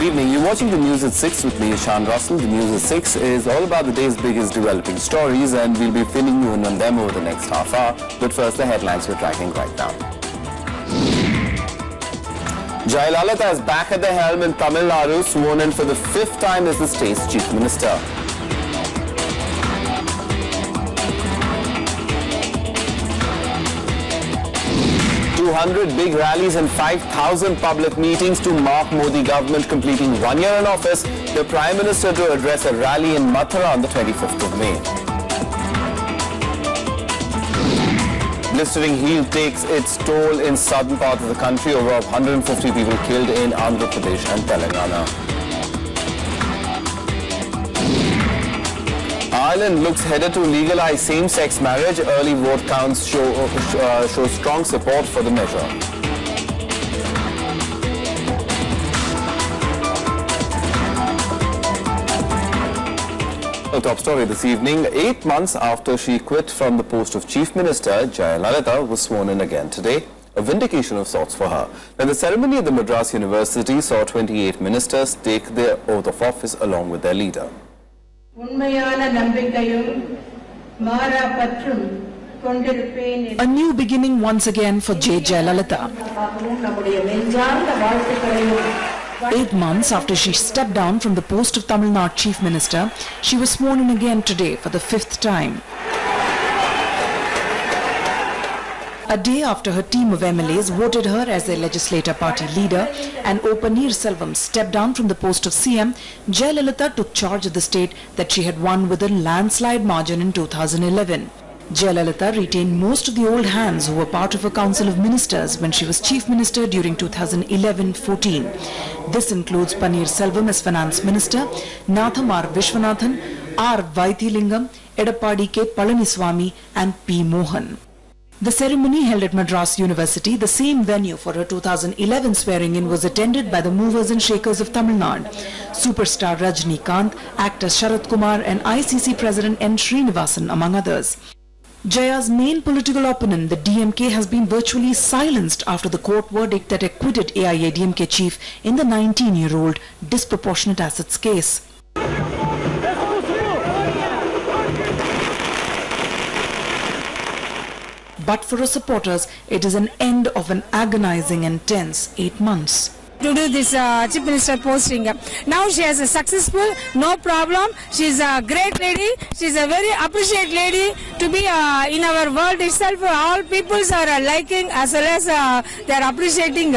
evening. You're watching the News at 6 with me, Ishan Russell. The News at 6 is all about the day's biggest developing stories, and we'll be filling you in on them over the next half hour. But first, the headlines we're tracking right now. Jayalalitha is back at the helm in Tamil Nadu, sworn in for the 5th time as the state's chief minister. Big rallies and 5,000 public meetings to mark Modi government completing 1 year in office. The Prime Minister to address a rally in Mathura on the 25th of May. Blistering heat takes its toll in southern part of the country. Over 150 people killed in Andhra Pradesh and Telangana. Ireland looks headed to legalize same-sex marriage. Early vote counts show strong support for the measure. A top story this evening. 8 months after she quit from the post of Chief Minister, Jayalalitha was sworn in again today. A vindication of sorts for her. Now, the ceremony at the Madras University saw 28 ministers take their oath of office along with their leader. A new beginning once again for J. Jayalalitha. 8 months after she stepped down from the post of Tamil Nadu Chief Minister, she was sworn in again today for the 5th time. A day after her team of MLAs voted her as their legislator party leader and O. Paneerselvam stepped down from the post of CM, Jayalalitha took charge of the state that she had won with a landslide margin in 2011. Jayalalitha retained most of the old hands who were part of her council of ministers when she was chief minister during 2011-14. This includes Paneerselvam as finance minister, Natham R. Vishwanathan, R. Vaithilingam, Edappadi K. Palaniswamy and P. Mohan. The ceremony held at Madras University, the same venue for her 2011 swearing-in, was attended by the movers and shakers of Tamil Nadu. Superstar Rajnikant, actor Sharat Kumar and ICC President N. Srinivasan, among others. Jaya's main political opponent, the DMK, has been virtually silenced after the court verdict that acquitted AIADMK chief in the 19-year-old disproportionate assets case. But for her supporters, it is an end of an agonizing and tense 8 months. To do this chief minister posting. Now she is successful, no problem. She is a great lady. She is a very appreciated lady to be in our world itself. All peoples are liking as well as they are appreciating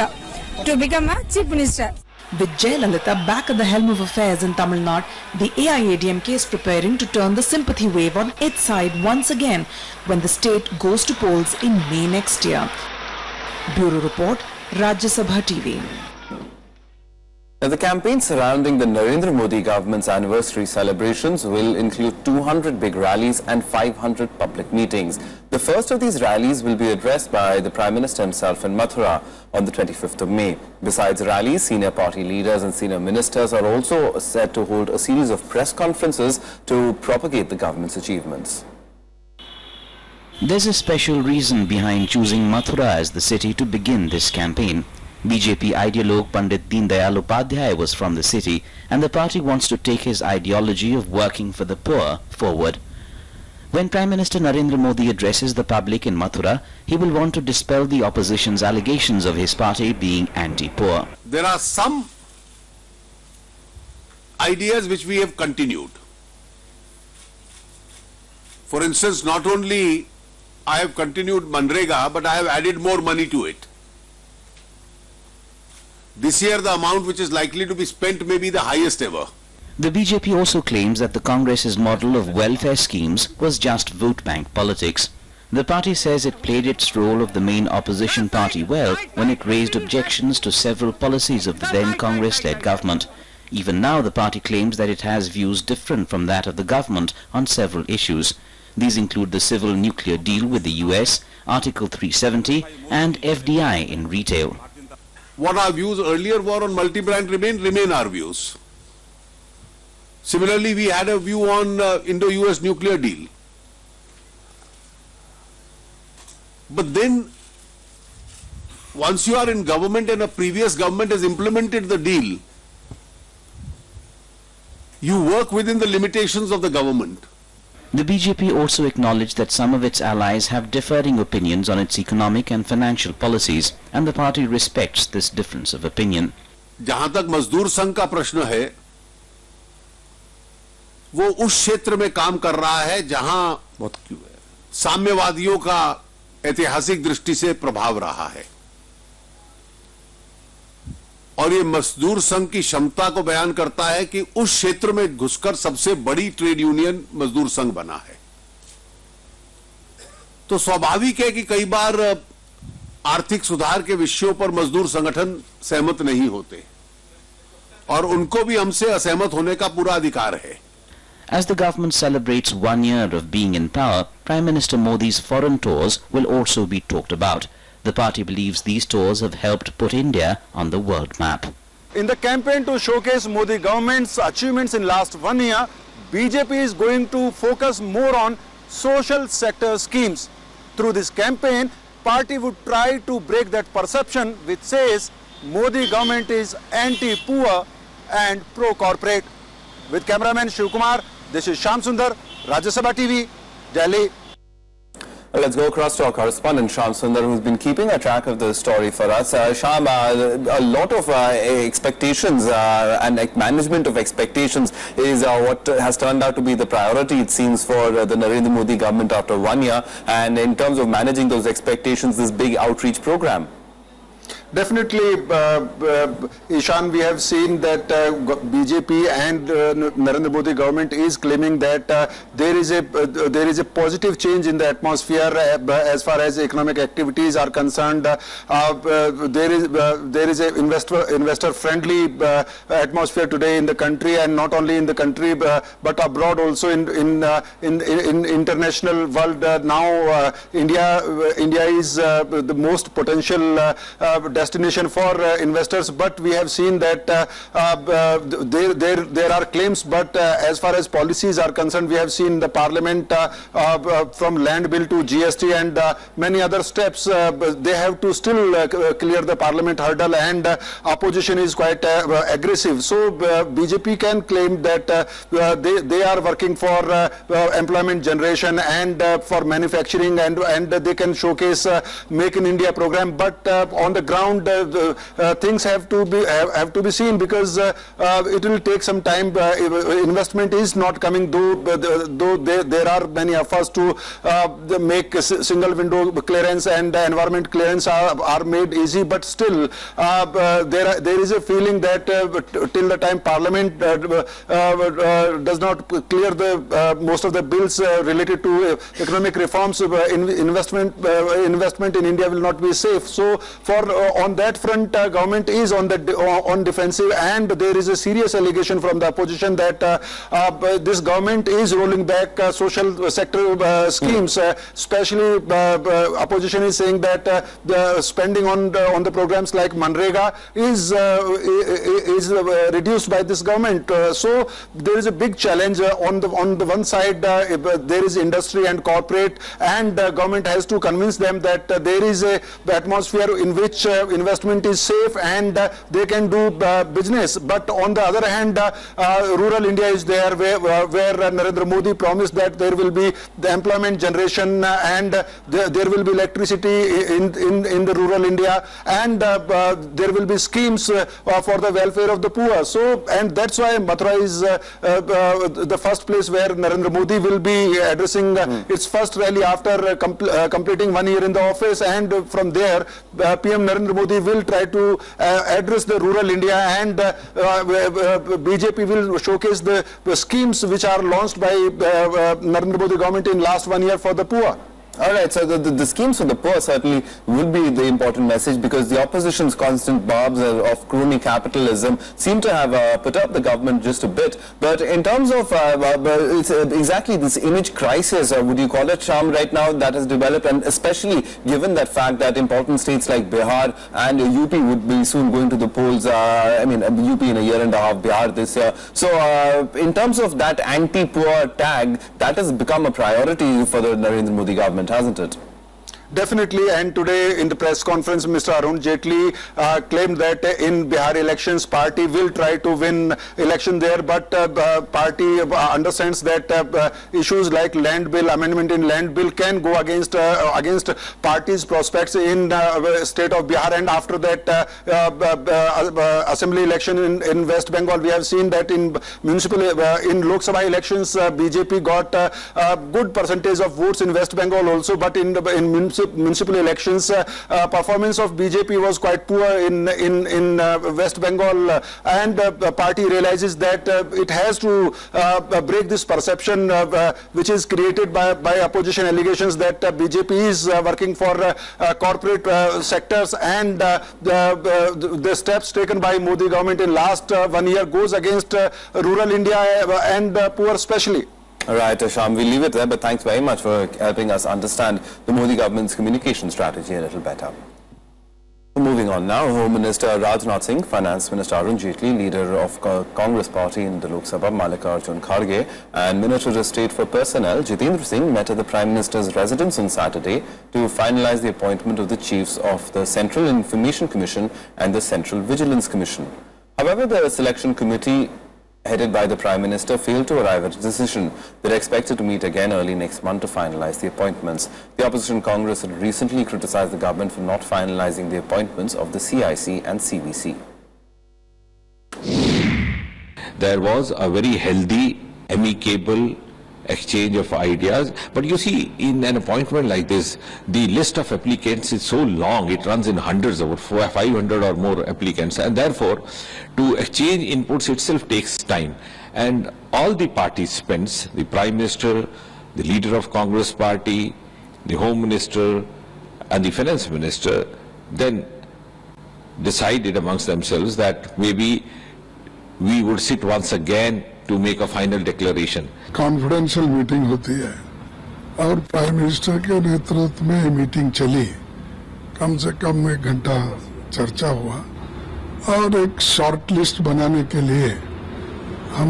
to become a chief minister. With Jayalalitha back at the helm of affairs in Tamil Nadu, the AIADMK is preparing to turn the sympathy wave on its side once again when the state goes to polls in May next year. Bureau Report, Rajya Sabha TV. Now, the campaign surrounding the Narendra Modi government's anniversary celebrations will include 200 big rallies and 500 public meetings. The first of these rallies will be addressed by the Prime Minister himself in Mathura on the 25th of May. Besides rallies, senior party leaders and senior ministers are also set to hold a series of press conferences to propagate the government's achievements. There's a special reason behind choosing Mathura as the city to begin this campaign. BJP ideologue Pandit Deen Dayal Upadhyay was from the city, and the party wants to take his ideology of working for the poor forward. When Prime Minister Narendra Modi addresses the public in Mathura, he will want to dispel the opposition's allegations of his party being anti-poor. There are some ideas which we have continued. For instance, not only I have continued Manrega, but I have added more money to it. This year the amount which is likely to be spent may be the highest ever. The BJP also claims that the Congress's model of welfare schemes was just vote bank politics. The party says it played its role of the main opposition party well when it raised objections to several policies of the then Congress-led government. Even now the party claims that it has views different from that of the government on several issues. These include the civil nuclear deal with the US, Article 370 and FDI in retail. What our views earlier were on multi-brand remain our views. Similarly, we had a view on Indo-US nuclear deal. But then, once you are in government and a previous government has implemented the deal, You work within the limitations of the government. The BJP also acknowledged that some of its allies have differing opinions on its economic and financial policies, and the party respects this difference of opinion. जहां तक मजदूर संघ का प्रश्न है, वो उस क्षेत्र में काम कर रहा है जहां साम्यवादियों का ऐतिहासिक दृष्टि से प्रभाव रहा है, और ये मजदूर संघ की क्षमता को बयान करता है कि उस क्षेत्र में घुसकर सबसे बड़ी ट्रेड यूनियन मजदूर संघ बना है। तो स्वाभाविक है कि कई बार आर्थिक सुधार के विषयों पर मजदूर संगठन सहमत नहीं होते, और उनको भी हमसे असहमत होने का पूरा अधिकार है। As the government celebrates 1 year of being in power, Prime Minister Modi's foreign tours will also be talked about. The party believes these tours have helped put India on the world map. In the campaign to showcase Modi government's achievements in last 1 year, BJP is going to focus more on social sector schemes. Through this campaign, party would try to break that perception which says Modi government is anti-poor and pro-corporate. With cameraman Shiv Kumar, this is Shyam Sundar, Rajya Sabha TV, Delhi. Let's go across to our correspondent Shyam Sundar, who's been keeping a track of the story for us. Shyam, a lot of expectations and management of expectations is what has turned out to be the priority, it seems, for the Narendra Modi government after 1 year. And in terms of managing those expectations, this big outreach program. Definitely, Ishan, we have seen that BJP and Narendra Modi government is claiming that there is a positive change in the atmosphere as far as economic activities are concerned. There is a investor friendly atmosphere today in the country, and not only in the country but abroad also in international world. Now India is the most potential destination for investors, but we have seen that there are claims, but as far as policies are concerned, we have seen the parliament from land bill to GST and many other steps, they have to still clear the parliament hurdle, and opposition is quite aggressive. So BJP can claim that they are working for employment generation and for manufacturing, and they can showcase Make in India program, but on the ground things have to be seen, because it will take some time. Investment is not coming, though there are many efforts to make single window clearance and environment clearance are made easy, but still there is a feeling that till the time parliament does not clear the most of the bills related to economic reforms, investment in India will not be safe. So on that front, government is on defensive, and there is a serious allegation from the opposition that this government is rolling back social sector schemes. Especially, opposition is saying that the spending on the programs like Manrega is reduced by this government. So there is a big challenge. On the one side, there is industry and corporate, and government has to convince them that there is a atmosphere in which investment is safe and they can do business. But on the other hand, rural India is there, where Narendra Modi promised that there will be the employment generation and there will be electricity in the rural India, and there will be schemes for the welfare of the poor. So, and that's why Mathura is the first place where Narendra Modi will be addressing its first rally after completing 1 year in the office, and from there PM Narendra Modi will try to address the rural India, and BJP will showcase the schemes which are launched by Narendra Modi government in last 1 year for the poor. All right, so the schemes for the poor certainly would be the important message, because the opposition's constant barbs of crony capitalism seem to have put up the government just a bit. But in terms of it's exactly this image crisis, would you call it, Shyam, right now that has developed, and especially given that fact that important states like Bihar and UP would be soon going to the polls, I mean UP in a year and a half, Bihar this year. So in terms of that anti-poor tag, that has become a priority for the Narendra Modi government, hasn't it? Definitely, and today in the press conference, Mr. Arun Jaitley claimed that in Bihar elections, party will try to win election there, but party understands that issues like land bill, amendment in land bill can go against party's prospects in state of Bihar. And after that assembly election in West Bengal, we have seen that in Lok Sabha elections, BJP got a good percentage of votes in West Bengal also, but in municipal elections, performance of BJP was quite poor in West Bengal, and the party realizes that it has to break this perception which is created by opposition allegations that BJP is working for corporate sectors, and the steps taken by Modi government in last 1 year goes against rural India and poor especially. All right, Sham, we'll leave it there, but thanks very much for helping us understand the Modi government's communication strategy a little better. Moving on now, Home Minister Rajnath Singh, Finance Minister Arun Jaitley, leader of Congress party in the Lok Sabha, Mallikarjun Kharge, and Minister of State for Personnel, Jitendra Singh, met at the Prime Minister's residence on Saturday to finalize the appointment of the chiefs of the Central Information Commission and the Central Vigilance Commission. However, the selection committee headed by the Prime Minister failed to arrive at a decision. They're expected to meet again early next month to finalize the appointments. The opposition Congress had recently criticized the government for not finalizing the appointments of the CIC and CVC. There was a very healthy, amicable exchange of ideas, but you see, in an appointment like this, the list of applicants is so long, it runs in hundreds, over 500 or more applicants, and therefore to exchange inputs itself takes time, and all the participants, the Prime Minister, the leader of Congress party, the Home Minister and the Finance Minister then decided amongst themselves that maybe we would sit once again to make a final declaration. Confidential meeting होती है और prime minister के नेतृत्व में ये meeting चली, कम से कम 1 घंटा चर्चा हुआ और एक शॉर्ट लिस्ट बनाने के लिए हम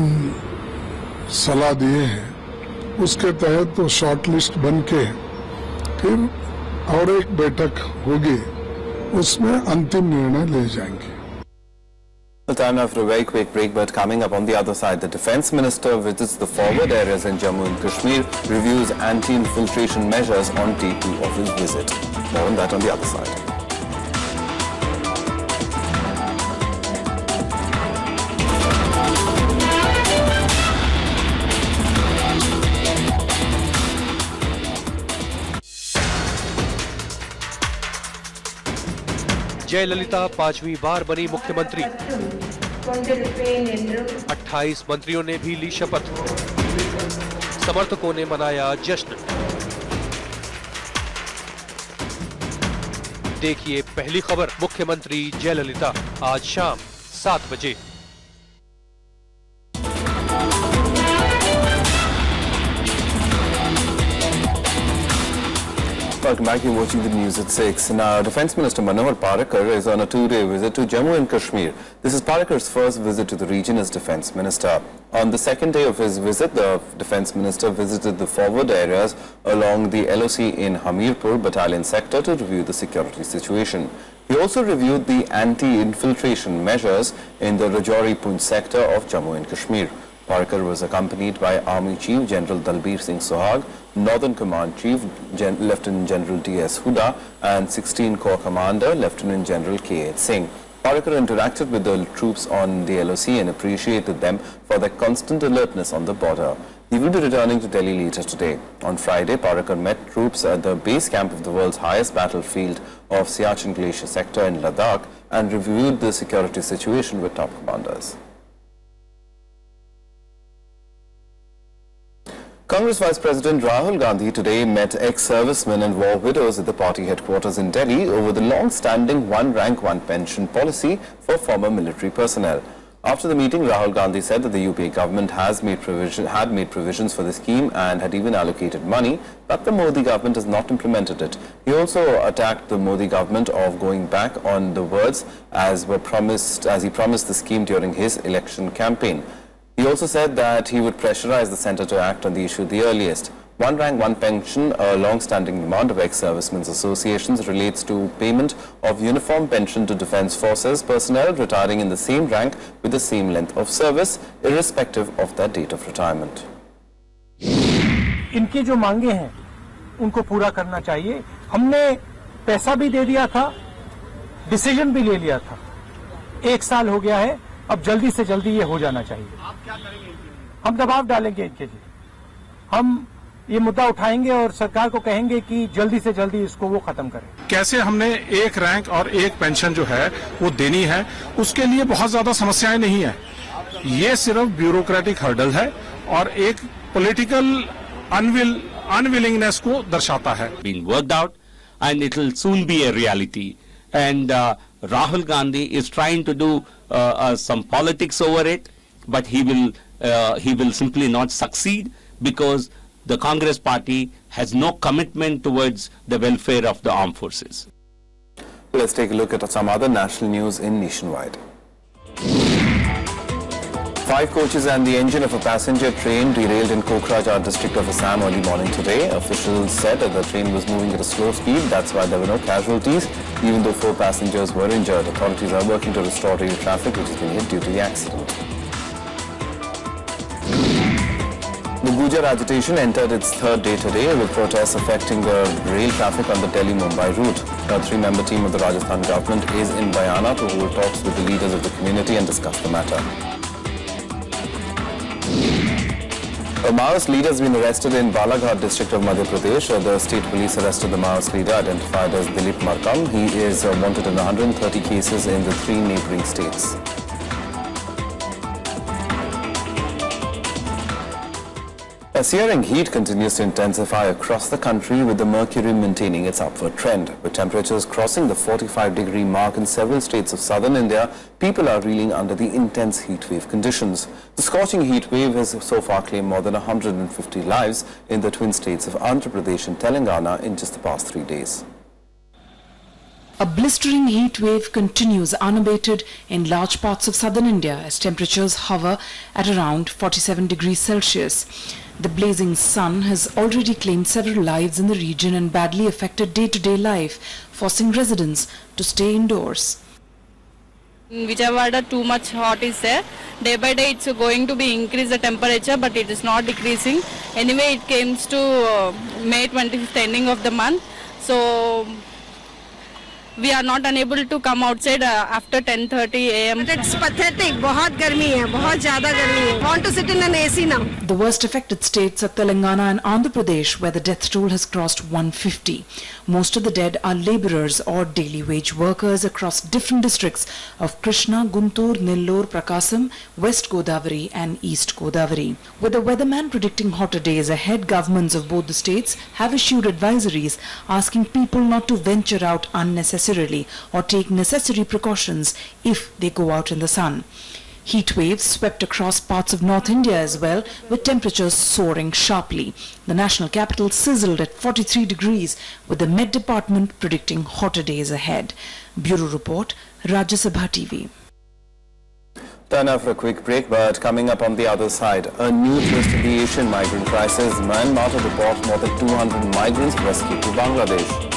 सलाह दिए हैं। उसके तहत तो शॉर्ट लिस्ट बन के फिर और एक बैठक होगी, उसमें अंतिम निर्णय ले जाएंगे। Well, time now for a very quick break, but coming up on the other side, the Defence Minister visits the forward areas in Jammu and Kashmir, reviews anti-infiltration measures on day 2 of his visit. More on that on the other side. Jayalalithaa 5वीं बार बनी मुख्यमंत्री। 28 मंत्रियों ने भी ली शपथ। समर्थकों ने मनाया जश्न। देखिए पहली खबर, मुख्यमंत्री जयललिता आज शाम 7 बजे। Welcome back. You're watching the news at 6. Now, Defence Minister Manohar Parrikar is on a 2-day visit to Jammu and Kashmir. This is Parrikar's first visit to the region as Defence Minister. On the second day of his visit, the Defence Minister visited the forward areas along the LOC in Hamirpur battalion sector to review the security situation. He also reviewed the anti-infiltration measures in the Rajouri Poonch sector of Jammu and Kashmir. Parrikar was accompanied by Army Chief General Dalbir Singh Sohag, Northern Command Chief Lieutenant General D.S. Huda and 16 Corps Commander Lieutenant General K.H. Singh. Parrikar interacted with the troops on the LOC and appreciated them for their constant alertness on the border. He will be returning to Delhi later today. On Friday, Parrikar met troops at the base camp of the world's highest battlefield of Siachen Glacier sector in Ladakh and reviewed the security situation with top commanders. Congress Vice President Rahul Gandhi today met ex-servicemen and war widows at the party headquarters in Delhi over the long-standing one rank, one pension policy for former military personnel. After the meeting, Rahul Gandhi said that the UPA government had made provisions for the scheme and had even allocated money, but the Modi government has not implemented it. He also attacked the Modi government of going back on the words as he promised the scheme during his election campaign. He also said that he would pressurize the centre to act on the issue the earliest. One rank, one pension, a long-standing demand of ex-servicemen's associations, relates to payment of uniform pension to defence forces personnel retiring in the same rank with the same length of service, irrespective of their date of retirement. इनकी जो मांगे हैं उनको पूरा करना चाहिए। हमने पैसा भी दे दिया था, डिसीजन भी ले लिया था। 1 साल हो गया है, अब जल्दी से जल्दी ये हो जाना चाहिए। आप क्या करेंगे? हम दबाव डालेंगे इनके लिए। हम ये मुद्दा उठाएंगे और सरकार को कहेंगे कि जल्दी से जल्दी इसको वो खत्म करें। कैसे हमने एक रैंक और एक पेंशन जो है वो देनी है, उसके लिए बहुत ज्यादा समस्याएं नहीं है। ये सिर्फ ब्यूरोक्रेटिक हर्डल है और एक पॉलिटिकल अनविलिंगनेस को दर्शाता है। Being worked out and it will soon be a reality. And Rahul Gandhi is trying to do some politics over it, but he will simply not succeed because the Congress party has no commitment towards the welfare of the armed forces. Let's take a look at some other national news in Nationwide. 5 coaches and the engine of a passenger train derailed in Kokrajhar district of Assam early morning today. Officials said that the train was moving at a slow speed. That's why there were no casualties, even though 4 passengers were injured. Authorities are working to restore rail traffic, which has been hit due to the accident. The Gujar agitation entered its 3rd day today, with protests affecting the rail traffic on the Delhi-Mumbai route. A 3-member team of the Rajasthan government is in Bayana to hold talks with the leaders of the community and discuss the matter. A Maoist leader has been arrested in Balaghat district of Madhya Pradesh. The state police arrested the Maoist leader, identified as Dilip Markam. He is wanted in 130 cases in the 3 neighbouring states. A searing heat continues to intensify across the country, with the mercury maintaining its upward trend. With temperatures crossing the 45-degree mark in several states of southern India, people are reeling under the intense heat wave conditions. The scorching heat wave has so far claimed more than 150 lives in the twin states of Andhra Pradesh and Telangana in just the past 3 days. A blistering heat wave continues unabated in large parts of southern India as temperatures hover at around 47 degrees Celsius. The blazing sun has already claimed several lives in the region and badly affected day-to-day life, forcing residents to stay indoors. In Vijayawada, too much hot is there. Day by day it's going to be increase the temperature, but it is not decreasing. Anyway, it comes to May 25th ending of the month. So we are not unable to come outside after 10:30 a.m. But it's pathetic. बहुत गर्मी है, बहुत ज़्यादा गर्मी है. Want to sit in an AC now. The worst affected states are Telangana and Andhra Pradesh, where the death toll has crossed 150. Most of the dead are labourers or daily wage workers across different districts of Krishna, Guntur, Nellore, Prakasam, West Godavari and East Godavari. With the weatherman predicting hotter days ahead, governments of both the states have issued advisories asking people not to venture out unnecessarily or take necessary precautions if they go out in the sun. Heat waves swept across parts of North India as well, with temperatures soaring sharply. The national capital sizzled at 43 degrees, with the Met Department predicting hotter days ahead. Bureau Report, Rajya Sabha TV. Time now for a quick break, but coming up on the other side, a new twist in the Asian migrant crisis. Myanmar to deport more than 200 migrants rescued to Bangladesh.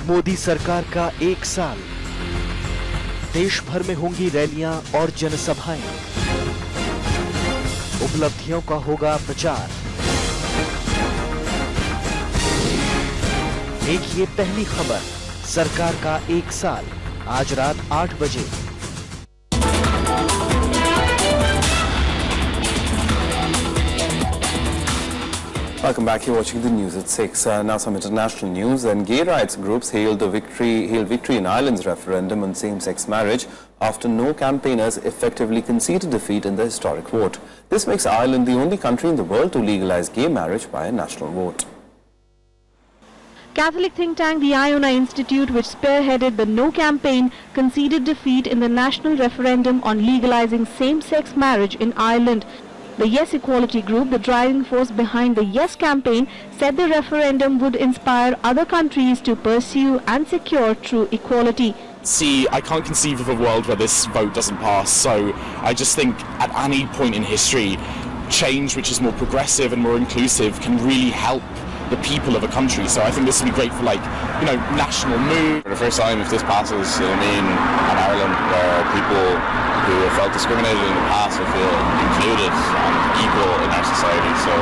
Modi सरकार का 1 साल, देश भर में होंगी रैलियां और जनसभाएं, उपलब्धियों का होगा प्रचार। देखिए पहली खबर, सरकार का 1 साल, आज रात 8 बजे। Welcome back. You're watching the news at 6. Now some international news. And gay rights groups hailed victory in Ireland's referendum on same-sex marriage after no campaigners effectively conceded defeat in the historic vote. This makes Ireland the only country in the world to legalize gay marriage by a national vote. Catholic think tank the Iona Institute, which spearheaded the No campaign, conceded defeat in the national referendum on legalizing same-sex marriage in Ireland. The Yes Equality group, the driving force behind the Yes campaign, said the referendum would inspire other countries to pursue and secure true equality. See, I can't conceive of a world where this vote doesn't pass, so I just think at any point in history, change which is more progressive and more inclusive can really help the people of a country. So I think this would be great for, like, you know, national mood. For the first time, if this passes, it'll mean an Ireland where people who have felt discriminated in the past will feel included and equal in our society, so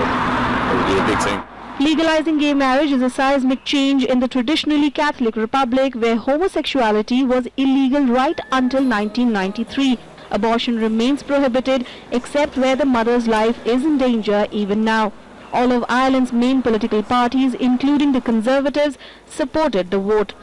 it will be a big thing. Legalizing gay marriage is a seismic change in the traditionally Catholic Republic where homosexuality was illegal right until 1993. Abortion remains prohibited except where the mother's life is in danger even now. All of Ireland's main political parties, including the Conservatives, supported the vote.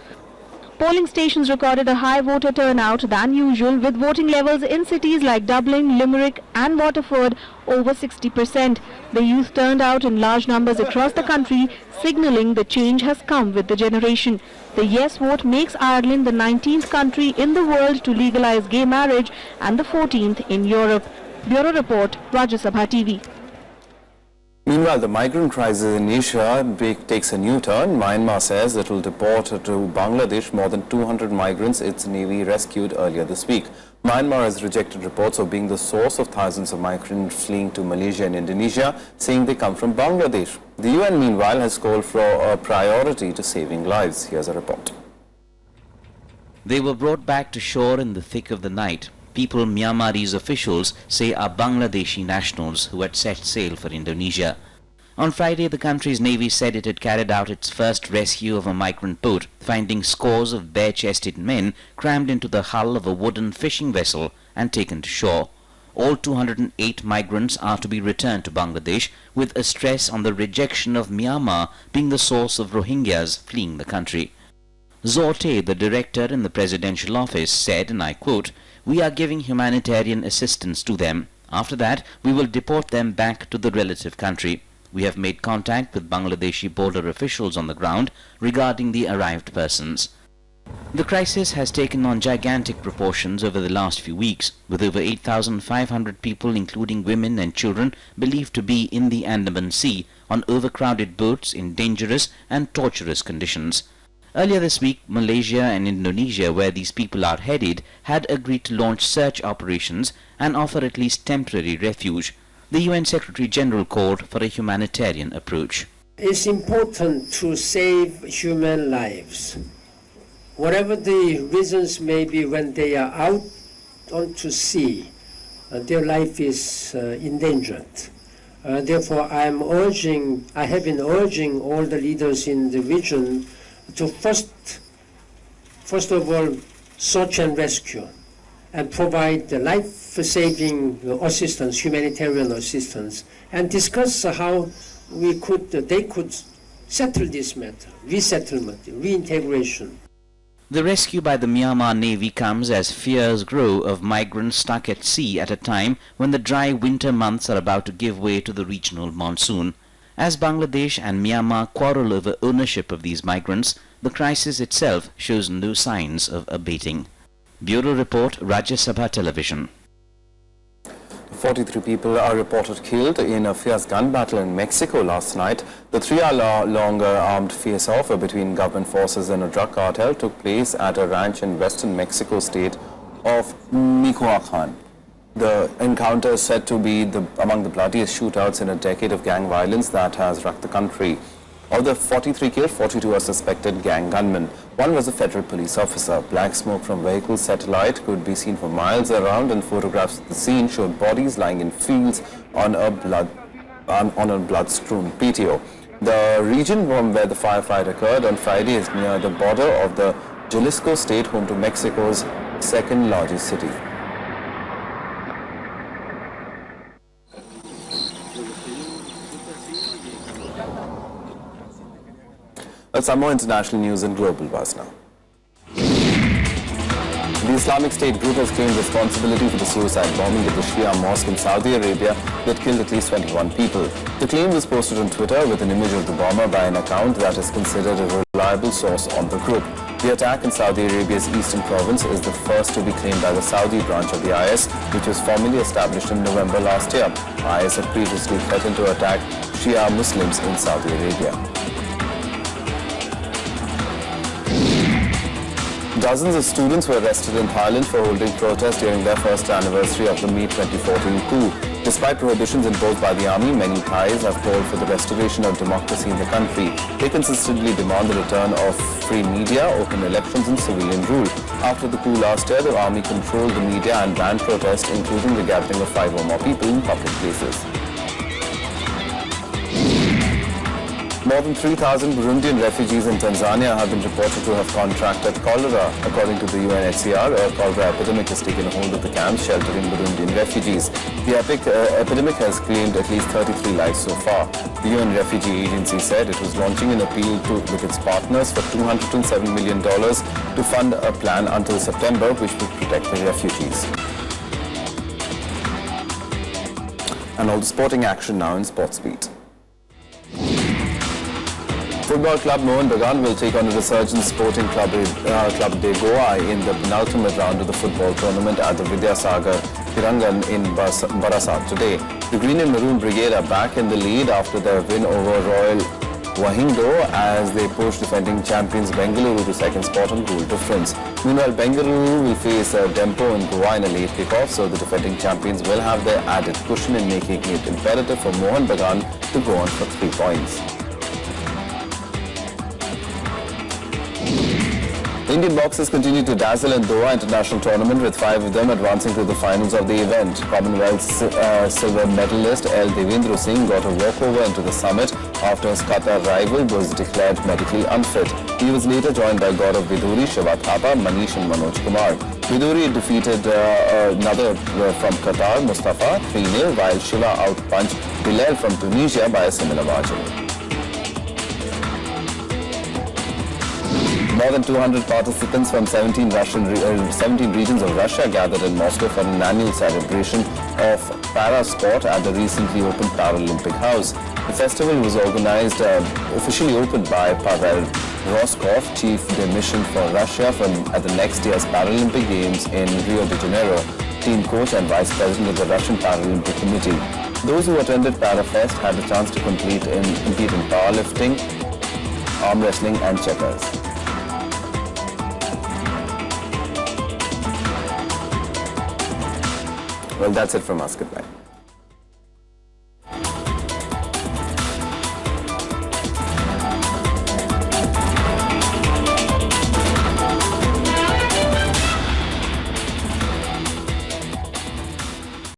Polling stations recorded a high voter turnout than usual, with voting levels in cities like Dublin, Limerick and Waterford over 60%. The youth turned out in large numbers across the country, signalling the change has come with the generation. The Yes vote makes Ireland the 19th country in the world to legalize gay marriage and the 14th in Europe. Bureau Report, Rajya Sabha TV. Meanwhile, the migrant crisis in Asia takes a new turn. Myanmar says it will deport to Bangladesh more than 200 migrants its navy rescued earlier this week. Myanmar has rejected reports of being the source of thousands of migrants fleeing to Malaysia and Indonesia, saying they come from Bangladesh. The UN, meanwhile, has called for a priority to saving lives. Here's a report. They were brought back to shore in the thick of the night. People Myanmarese officials say are Bangladeshi nationals who had set sail for Indonesia. On Friday, the country's navy said it had carried out its first rescue of a migrant boat, finding scores of bare-chested men crammed into the hull of a wooden fishing vessel and taken to shore. All 208 migrants are to be returned to Bangladesh, with a stress on the rejection of Myanmar being the source of Rohingyas fleeing the country. Zorte, the director in the presidential office, said, and I quote, "We are giving humanitarian assistance to them. After that, we will deport them back to the relative country. We have made contact with Bangladeshi border officials on the ground regarding the arrived persons." The crisis has taken on gigantic proportions over the last few weeks, with over 8,500 people, including women and children, believed to be in the Andaman Sea on overcrowded boats in dangerous and torturous conditions. Earlier this week, Malaysia and Indonesia, where these people are headed, had agreed to launch search operations and offer at least temporary refuge. The UN Secretary General called for a humanitarian approach. It's important to save human lives. Whatever the reasons may be when they are out onto sea, their life is endangered. Therefore, I have been urging all the leaders in the region to first of all, search and rescue and provide the life-saving assistance, humanitarian assistance, and discuss how they could settle this matter, resettlement, reintegration. The rescue by the Myanmar Navy comes as fears grow of migrants stuck at sea at a time when the dry winter months are about to give way to the regional monsoon. As Bangladesh and Myanmar quarrel over ownership of these migrants, the crisis itself shows no signs of abating. Bureau Report, Rajya Sabha Television. 43 people are reported killed in a fierce gun battle in Mexico last night. The 3-hour-long armed face-off between government forces and a drug cartel took place at a ranch in western Mexico state of Michoacan. The encounter is said to be among the bloodiest shootouts in a decade of gang violence that has rocked the country. Of the 43 killed, 42 are suspected gang gunmen. One was a federal police officer. Black smoke from vehicle satellite could be seen for miles around, and photographs of the scene showed bodies lying in fields on a blood-strewn patio. The region from where the firefight occurred on Friday is near the border of the Jalisco state, home to Mexico's second largest city. Some more international news and global buzz now. The Islamic State group has claimed responsibility for the suicide bombing at the Shia mosque in Saudi Arabia that killed at least 21 people. The claim was posted on Twitter with an image of the bomber by an account that is considered a reliable source on the group. The attack in Saudi Arabia's eastern province is the first to be claimed by the Saudi branch of the IS, which was formally established in November last year. IS had previously threatened to attack Shia Muslims in Saudi Arabia. Dozens of students were arrested in Thailand for holding protests during their first anniversary of the May 2014 coup. Despite prohibitions imposed by the army, many Thais have called for the restoration of democracy in the country. They consistently demand the return of free media, open elections and civilian rule. After the coup last year, the army controlled the media and banned protests, including the gathering of 5 or more people in public places. More than 3,000 Burundian refugees in Tanzania have been reported to have contracted cholera. According to the UNHCR, a cholera epidemic has taken hold of the camps sheltering Burundian refugees. The epidemic has claimed at least 33 lives so far. The UN Refugee Agency said it was launching an appeal with its partners for $207 million to fund a plan until September which would protect the refugees. And all the sporting action now in Sports Beat. Football club Mohun Bagan will take on the Resurgence Sporting Club de Goa in the penultimate round of the football tournament at the Vidyasagar Thirangan in Barasat today. The Green and Maroon Brigade are back in the lead after their win over Royal Wahindo as they push defending champions Bengaluru to second spot on goal difference. Meanwhile, Bengaluru will face Dempo in Goa in a late kickoff, so the defending champions will have their added cushion in making it imperative for Mohun Bagan to go on for 3 points. Indian boxers continue to dazzle in Doha International Tournament with 5 of them advancing to the finals of the event. Commonwealth silver medalist L. Devendra Singh got a walkover into the summit after his Qatar rival was declared medically unfit. He was later joined by Gaurav Viduri, Shiva Thapa, Manish and Manoj Kumar. Viduri defeated another from Qatar, Mustafa, 3-0, while Shiva outpunched Bilal from Tunisia by a similar margin. More than 200 participants from 17 regions of Russia gathered in Moscow for an annual celebration of para-sport at the recently opened Paralympic House. The festival was organized, officially opened by Pavel Roskov, Chief de Mission for Russia at the next year's Paralympic Games in Rio de Janeiro, team coach and vice president of the Russian Paralympic Committee. Those who attended Parafest had the chance to compete in powerlifting, arm wrestling and checkers. Well, that's it from us. Goodbye.